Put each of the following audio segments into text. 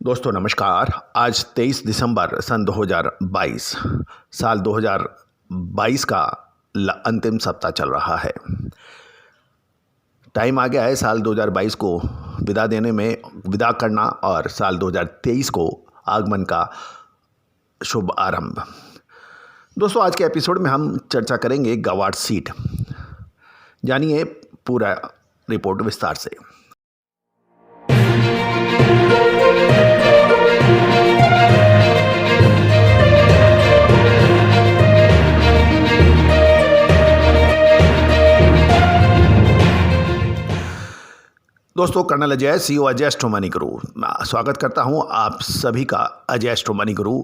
दोस्तों नमस्कार। आज 23 दिसंबर सन 2022 साल 2022 का अंतिम सप्ताह चल रहा है। टाइम आ गया है साल 2022 को विदा करना और साल 2023 को आगमन का शुभ आरंभ। दोस्तों आज के एपिसोड में हम चर्चा करेंगे गवार सीट। जानिए पूरा रिपोर्ट विस्तार से। दोस्तों colonel Ajay CEO Ajay astro money guru स्वागत करता हूं आप सभी का Ajay astro money guru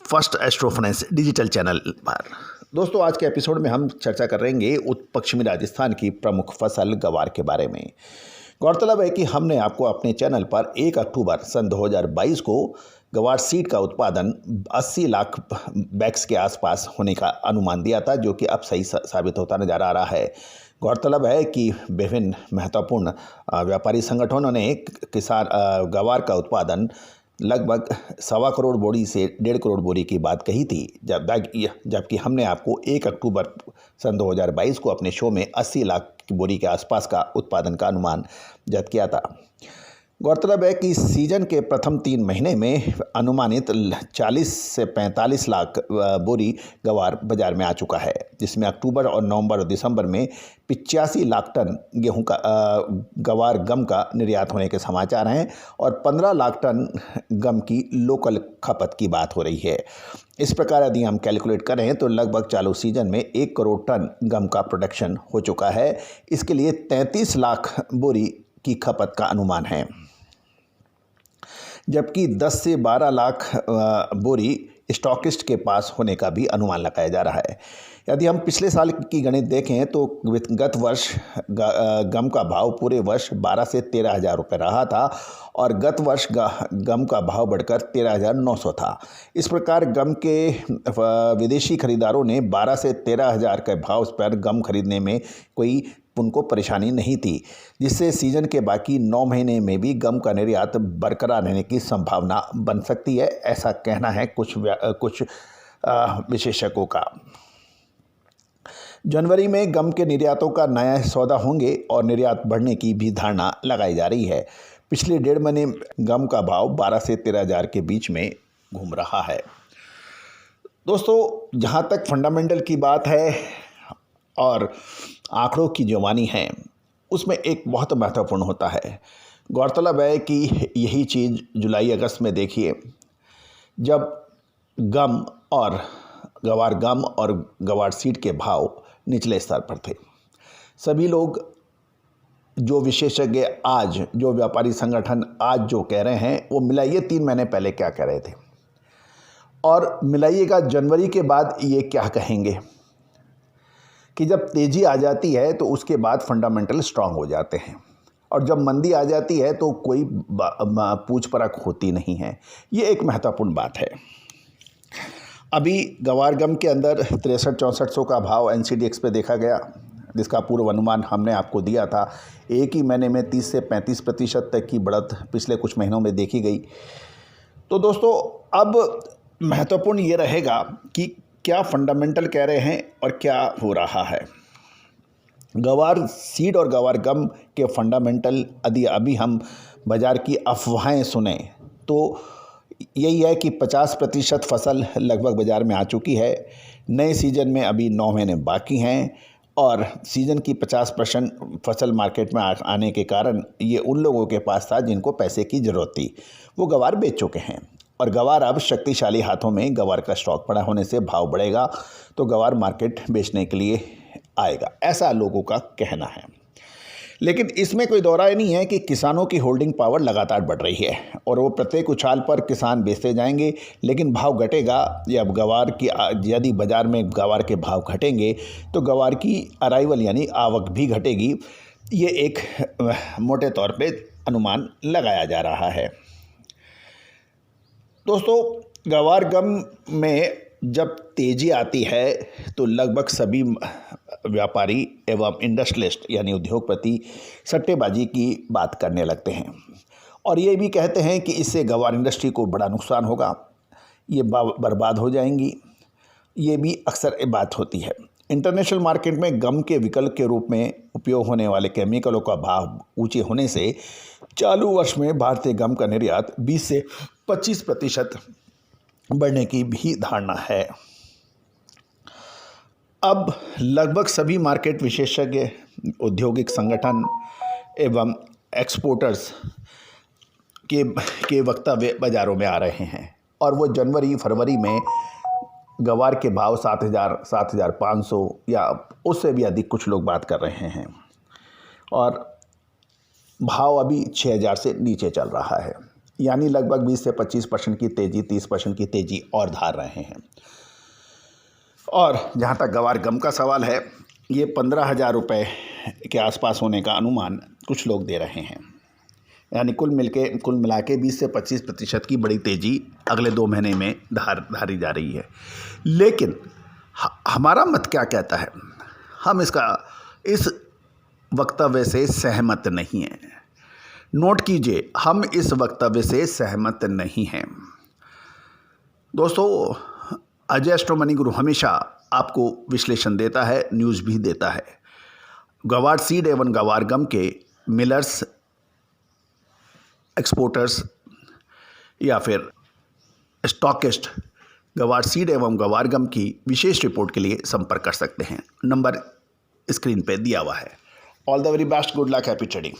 first astro finance digital channel पर। दोस्तों आज के एपिसोड में हम चर्चा करेंगे उत्तर पश्चिमी राजस्थान की प्रमुख फसल गवार के बारे में। गौरतलब है कि हमने आपको अपने चैनल पर 1 अक्टूबर सन 2022 को गवार सीड का उत्पादन 80 लाख बैग्स के आसपास होने का अनुमान दिया था, जो कि अब सही साबित होता नजर आ रहा है। गौरतलब है कि विभिन्न महत्वपूर्ण व्यापारी संगठनों ने किसान गवार का उत्पादन लगभग 1.25 करोड़ बोरी से 1.5 करोड़ बोरी की बात कही थी, जबकि हमने आपको 1 अक्टूबर सन 2022 को अपने शो में 80 लाख की बोरी के आसपास का उत्पादन का अनुमान व्यक्त किया था। गौरतलब है कि सीजन के प्रथम 3 महीने में अनुमानित 40 से 45 लाख बोरी गवार बाजार में आ चुका है, जिसमें अक्टूबर और नवंबर और दिसंबर में 85 लाख टन गेहूं का गवार गम का निर्यात होने के समाचार हैं और 15 लाख टन गम की लोकल खपत की बात हो रही है। इस प्रकार यदि हम कैलकुलेट करें तो लगभग चालू सीजन में 1 करोड़ टन गम का प्रोडक्शन हो चुका है। इसके लिए 33 लाख बोरी की खपत का अनुमान है, जबकि 10 से 12 लाख बोरी स्टॉकिस्ट के पास होने का भी अनुमान लगाया जा रहा है। यदि हम पिछले साल की गणित देखें तो गत वर्ष गम का भाव पूरे वर्ष 12 से 13 हज़ार रुपये रहा था और गत वर्ष गम का भाव बढ़कर 13,900 था। इस प्रकार गम के विदेशी खरीदारों ने 12 से 13 हज़ार के भाव पर गम खरीदने में कोई उनको परेशानी नहीं थी, जिससे सीजन के बाकी 9 महीने में भी गम का निर्यात बरकरार रहने की संभावना बन सकती है, ऐसा कहना है कुछ विशेषज्ञों का। जनवरी में गम के निर्यातों का नया सौदा होंगे और निर्यात बढ़ने की भी धारणा लगाई जा रही है। पिछले 1.5 महीने गम का भाव 12 से 13 हज़ार के बीच में घूम रहा है। दोस्तों जहाँ तक फंडामेंटल की बात है और आंकड़ों की जो वाणी है, उसमें एक बहुत महत्वपूर्ण होता है। गौरतलब है कि यही चीज़ जुलाई अगस्त में देखिए, जब गम और गवार सीड के भाव निचले स्तर पर थे। सभी लोग जो विशेषज्ञ आज, जो व्यापारी संगठन आज जो कह रहे हैं, वो मिलाइए 3 महीने पहले क्या कह रहे थे और मिलाइएगा जनवरी के बाद ये क्या कहेंगे कि जब तेज़ी आ जाती है तो उसके बाद फंडामेंटल स्ट्रांग हो जाते हैं और जब मंदी आ जाती है तो कोई पूछ परख होती नहीं है। ये एक महत्वपूर्ण बात है। अभी गवार गम के अंदर 63-6400 का भाव NCDX पे देखा गया, जिसका पूर्व अनुमान हमने आपको दिया था। एक ही महीने में 30 से 35% तक की बढ़त पिछले कुछ महीनों में देखी गई। तो दोस्तों अब महत्वपूर्ण ये रहेगा कि क्या फंडामेंटल कह रहे हैं और क्या हो रहा है। गवार सीड और गवार गम के फंडामेंटल यदि अभी हम बाज़ार की अफवाहें सुने तो यही है कि 50% फसल लगभग बाज़ार में आ चुकी है। नए सीजन में अभी 9 महीने बाकी हैं और सीज़न की 50% फसल मार्केट में आने के कारण ये उन लोगों के पास था जिनको पैसे की ज़रूरत थी, वो गवार बेच चुके हैं और गवार अब शक्तिशाली हाथों में गवार का स्टॉक पड़ा होने से भाव बढ़ेगा तो गवार मार्केट बेचने के लिए आएगा, ऐसा लोगों का कहना है। लेकिन इसमें कोई दौराय नहीं है कि किसानों की होल्डिंग पावर लगातार बढ़ रही है और वो प्रत्येक उछाल पर किसान बेचते जाएंगे, लेकिन भाव घटेगा। यदि बाज़ार में गवार के भाव घटेंगे तो गवार की अराइवल यानी आवक भी घटेगी। ये एक मोटे तौर पे अनुमान लगाया जा रहा है। दोस्तों गवार गम में जब तेज़ी आती है तो लगभग सभी व्यापारी एवं इंडस्ट्रियलिस्ट यानी उद्योगपति सट्टेबाजी की बात करने लगते हैं और ये भी कहते हैं कि इससे गवार इंडस्ट्री को बड़ा नुकसान होगा, ये बर्बाद हो जाएंगी। ये भी अक्सर ये बात होती है। इंटरनेशनल मार्केट में गम के विकल्प के रूप में उपयोग होने वाले केमिकलों का भाव ऊंचे होने से चालू वर्ष में भारतीय गम का निर्यात 20 से 25% बढ़ने की भी धारणा है। अब लगभग सभी मार्केट विशेषज्ञ, औद्योगिक संगठन एवं एक्सपोर्टर्स के वक्तव्य बाज़ारों में आ रहे हैं और वो जनवरी फरवरी में गवार के भाव 7,000, 7,500 या उससे भी अधिक कुछ लोग बात कर रहे हैं और भाव अभी 6,000 से नीचे चल रहा है, यानी लगभग 20 से 25% की तेज़ी, 30% की तेज़ी और धार रहे हैं। और जहाँ तक गवार गम का सवाल है, ये 15,000 रुपये के आसपास होने का अनुमान कुछ लोग दे रहे हैं, यानी कुल मिला के 20 से 25% की बड़ी तेज़ी अगले 2 महीने में धारी जा रही है। लेकिन हमारा मत क्या कहता है, हम इस वक्तव्य से सहमत नहीं हैं। नोट कीजिए, हम इस वक्तव्य से सहमत नहीं हैं। दोस्तों, अजय एस्ट्रो मनी गुरु हमेशा आपको विश्लेषण देता है, न्यूज़ भी देता है। गवार सीड एवं गवार गम के मिलर्स, एक्सपोर्टर्स या फिर स्टॉकिस्ट गवार सीड एवं गवार गम की विशेष रिपोर्ट के लिए संपर्क कर सकते हैं। नंबर स्क्रीन पे दिया हुआ है। All the very best, good luck, happy trading.